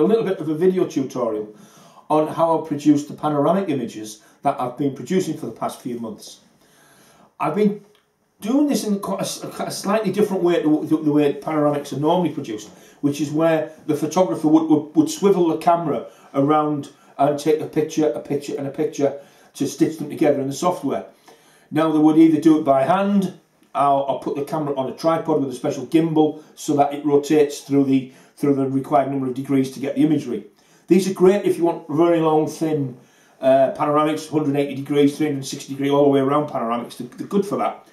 little bit of a video tutorial on how I produce the panoramic images that I've been producing for the past few months. I've been doing this in quite a slightly different way to the way panoramics are normally produced, which is where the photographer would swivel the camera around and take a picture and a picture to stitch them together in the software. Now they would either do it by hand, or put the camera on a tripod with a special gimbal so that it rotates through the required number of degrees to get the imagery. These are great if you want very long, thin panoramics, 180 degrees, 360 degrees, all the way around panoramics. They're good for that.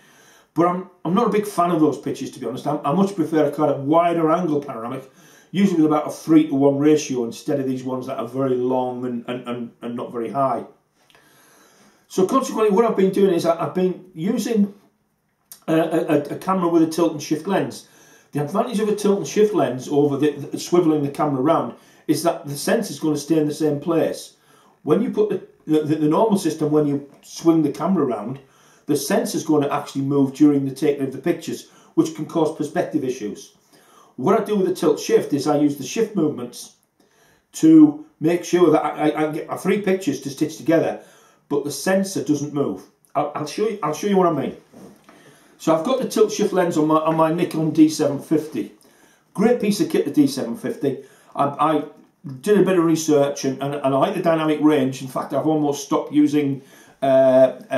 But I'm not a big fan of those pictures, to be honest. I much prefer a kind of wider angle panoramic, usually with about a 3:1 ratio instead of these ones that are very long and not very high. So consequently, what I've been doing is I've been using a camera with a tilt and shift lens. The advantage of a tilt and shift lens over the swiveling the camera around is that the sensor is going to stay in the same place. When you put the normal system, when you swing the camera around, the sensor is going to actually move during the taking of the pictures, which can cause perspective issues. What I do with the tilt shift is I use the shift movements to make sure that I get my 3 pictures to stitch together, but the sensor doesn't move. I'll show you what I mean. So I've got the tilt shift lens on my Nikon D750. Great piece of kit, the D750. I did a bit of research and I like the dynamic range. In fact, I've almost stopped using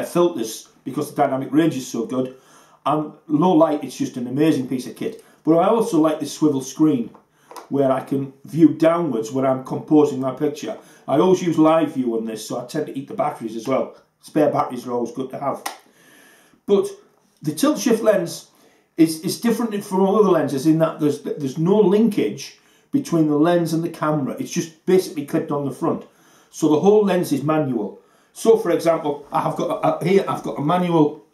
filters because the dynamic range is so good. And low light, it's just an amazing piece of kit. But I also like this swivel screen where I can view downwards when I'm composing my picture. I always use live view on this, so I tend to eat the batteries as well. Spare batteries are always good to have. But the tilt shift lens is different from all other lenses in that there's no linkage between the lens and the camera. It's just basically clipped on the front. So the whole lens is manual. So for example, I've got a manual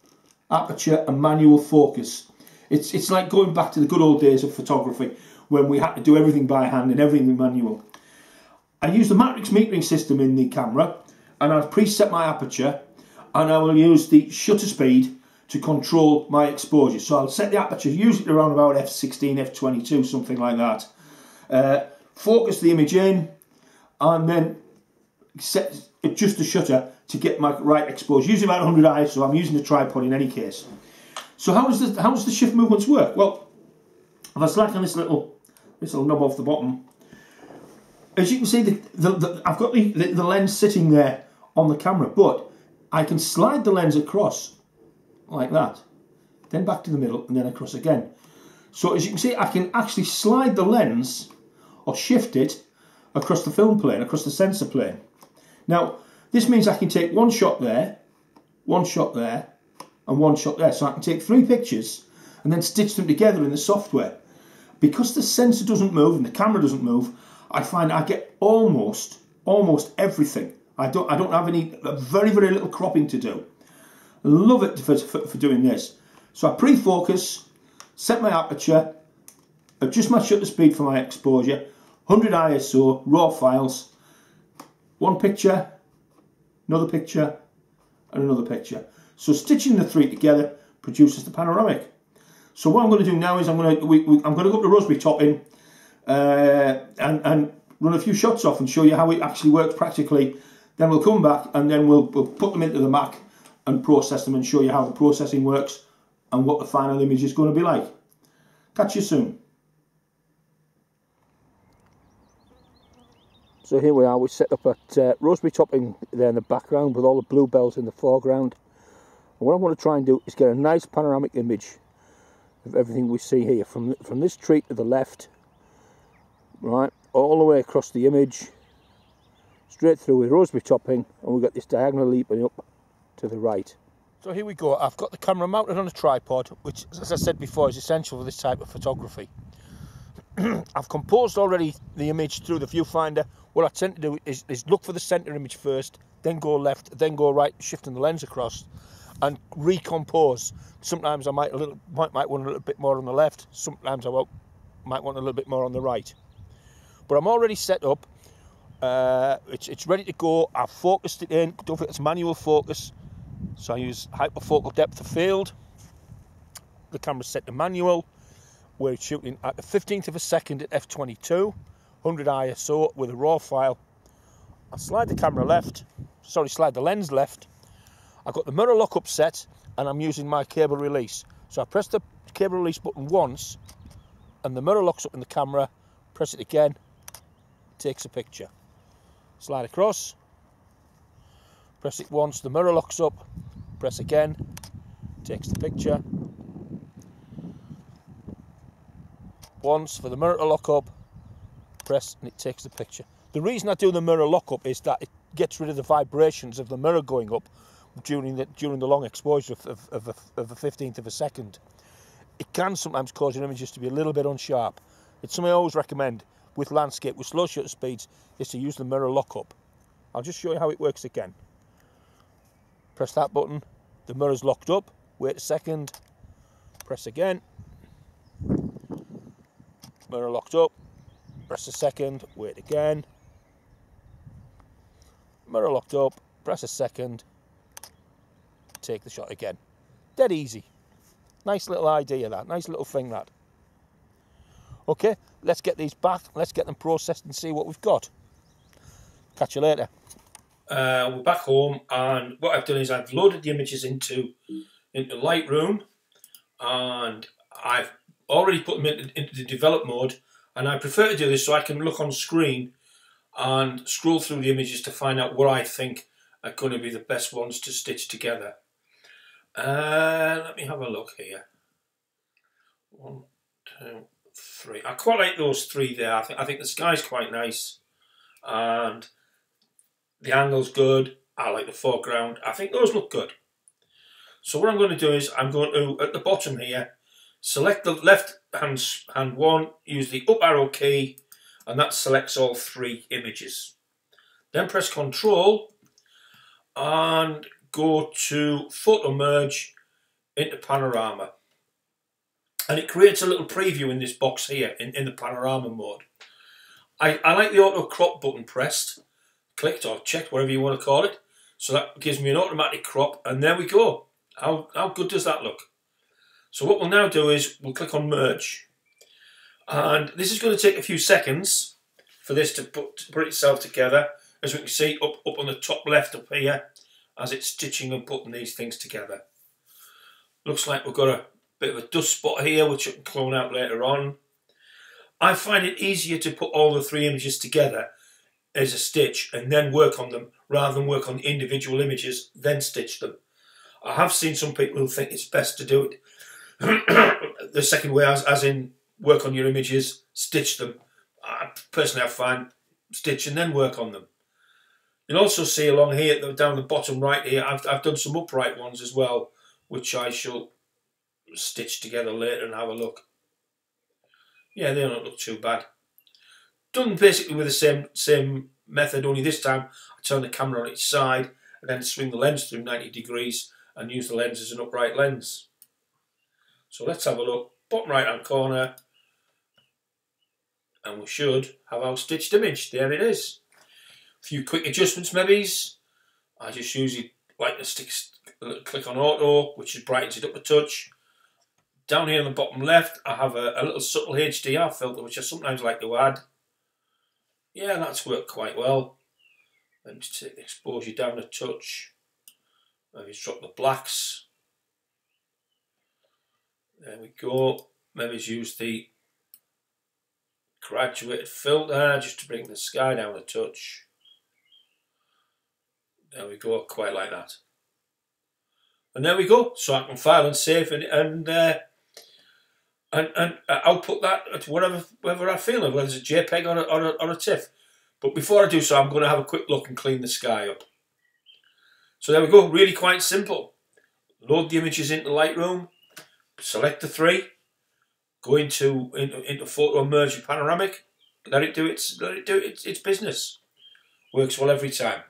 aperture and manual focus. It's like going back to the good old days of photography when we had to do everything by hand and everything manual. I use the matrix metering system in the camera, and I've preset my aperture, and I will use the shutter speed to control my exposure. So I'll set the aperture usually around about f16, f22, something like that. Focus the image in, and then adjust the shutter to get my right exposure. Usually about 100 ISO. I'm using the tripod in any case. So how does the shift movements work? Well, if I select on this little knob off the bottom, as you can see, I've got the lens sitting there on the camera, but I can slide the lens across like that, then back to the middle, and then across again. So as you can see, I can actually slide the lens or shift it across the film plane, across the sensor plane. Now, this means I can take one shot there, and one shot there. So I can take 3 pictures and then stitch them together in the software. Because the sensor doesn't move and the camera doesn't move, I find I get almost everything. I don't have very little cropping to do. Love it for doing this. So I pre-focus, set my aperture, adjust my shutter speed for my exposure, 100 ISO, raw files, one picture, another picture, and another picture. So stitching the 3 together produces the panoramic. So what I'm going to do now is I'm going to go up to Raspberry topping and run a few shots off and show you how it actually works practically. Then we'll come back and then we'll put them into the Mac and process them and show you how the processing works and what the final image is going to be like. Catch you soon. So here we are, we set up at Raspberry topping there in the background with all the bluebells in the foreground. And what I want to try and do is get a nice panoramic image of everything we see here, from this tree to the left, right, all the way across the image, straight through with Raspberry topping, and we've got this diagonal leaping up to the right. So here we go. I've got the camera mounted on a tripod, which, as I said before, is essential for this type of photography. I've composed already the image through the viewfinder. What I tend to do is look for the center image first, then go left, then go right, shifting the lens across, and recompose. Sometimes I might want a little bit more on the left, sometimes I might want a little bit more on the right. But I'm already set up, it's ready to go. I've focused it in, don't forget it's manual focus, so I use hyperfocal depth of field. The camera's set to manual, we're shooting at the 15th of a second at f22, 100 ISO with a RAW file. I'll slide the camera left, slide the lens left. I've got the mirror lock-up set and I'm using my cable release. So I press the cable release button once and the mirror locks up in the camera, press it again, takes a picture. Slide across, press it once, the mirror locks up, press again, takes the picture. Once for the mirror to lock up, press and it takes the picture. The reason I do the mirror lock up is that it gets rid of the vibrations of the mirror going up during the long exposure of a 15th of a second. It can sometimes cause your images to be a little bit unsharp. It's something I always recommend with landscape, with slow shutter speeds, is to use the mirror lock up. I'll just show you how it works again. Press that button, the mirror's locked up, wait a second, press again. Mirror locked up, press a second, wait again. Mirror locked up, press a second, take the shot again. Dead easy. Nice little idea that, nice little thing that. Okay, let's get these back, let's get them processed and see what we've got. Catch you later. We're back home and what I've done is I've loaded the images into Lightroom and I've already put them into the develop mode, and I prefer to do this so I can look on screen and scroll through the images to find out what I think are going to be the best ones to stitch together. Let me have a look here. 1, 2, 3. I quite like those 3 there. I think the sky's quite nice and the angle's good. I like the foreground. I think those look good. So what I'm going to do is I'm going to, at the bottom here, select the left hand one, use the up arrow key, and that selects all 3 images. Then press Ctrl and go to Photo Merge into Panorama. And it creates a little preview in this box here in the Panorama mode. I like the Auto Crop button pressed, clicked or checked, whatever you want to call it. So that gives me an automatic crop, and there we go. How good does that look? So what we'll now do is we'll click on Merge. And this is going to take a few seconds for this to put itself together. As we can see up on the top left up here, as it's stitching and putting these things together. Looks like we've got a bit of a dust spot here, which I can clone out later on. I find it easier to put all the 3 images together as a stitch and then work on them, rather than work on individual images, then stitch them. I have seen some people who think it's best to do it the second way, as in work on your images, stitch them. Personally, I find stitch and then work on them. You'll also see along here, down the bottom right here, I've done some upright ones as well, which I shall stitch together later and have a look. Yeah, they don't look too bad. Done basically with the same method, only this time I turn the camera on its side and then swing the lens through 90 degrees and use the lens as an upright lens. So let's have a look. Bottom right hand corner, and we should have our stitched image. There it is. A few quick adjustments maybe. I just usually like to click on auto, which just brightens it up a touch. Down here on the bottom left, I have a little subtle HDR filter, which I sometimes like to add. Yeah, that's worked quite well. Let me just take the exposure down a touch. Maybe just drop the blacks. There we go. Maybe use the graduated filter just to bring the sky down a touch. There we go, quite like that. And there we go. So I can file and save and output that to whatever I feel of, whether it's a JPEG or a TIFF. But before I do so, I'm going to have a quick look and clean the sky up. So there we go, really quite simple. Load the images into Lightroom, select the 3, go into Photo Merge and Panoramic, let it do its business. Works well every time.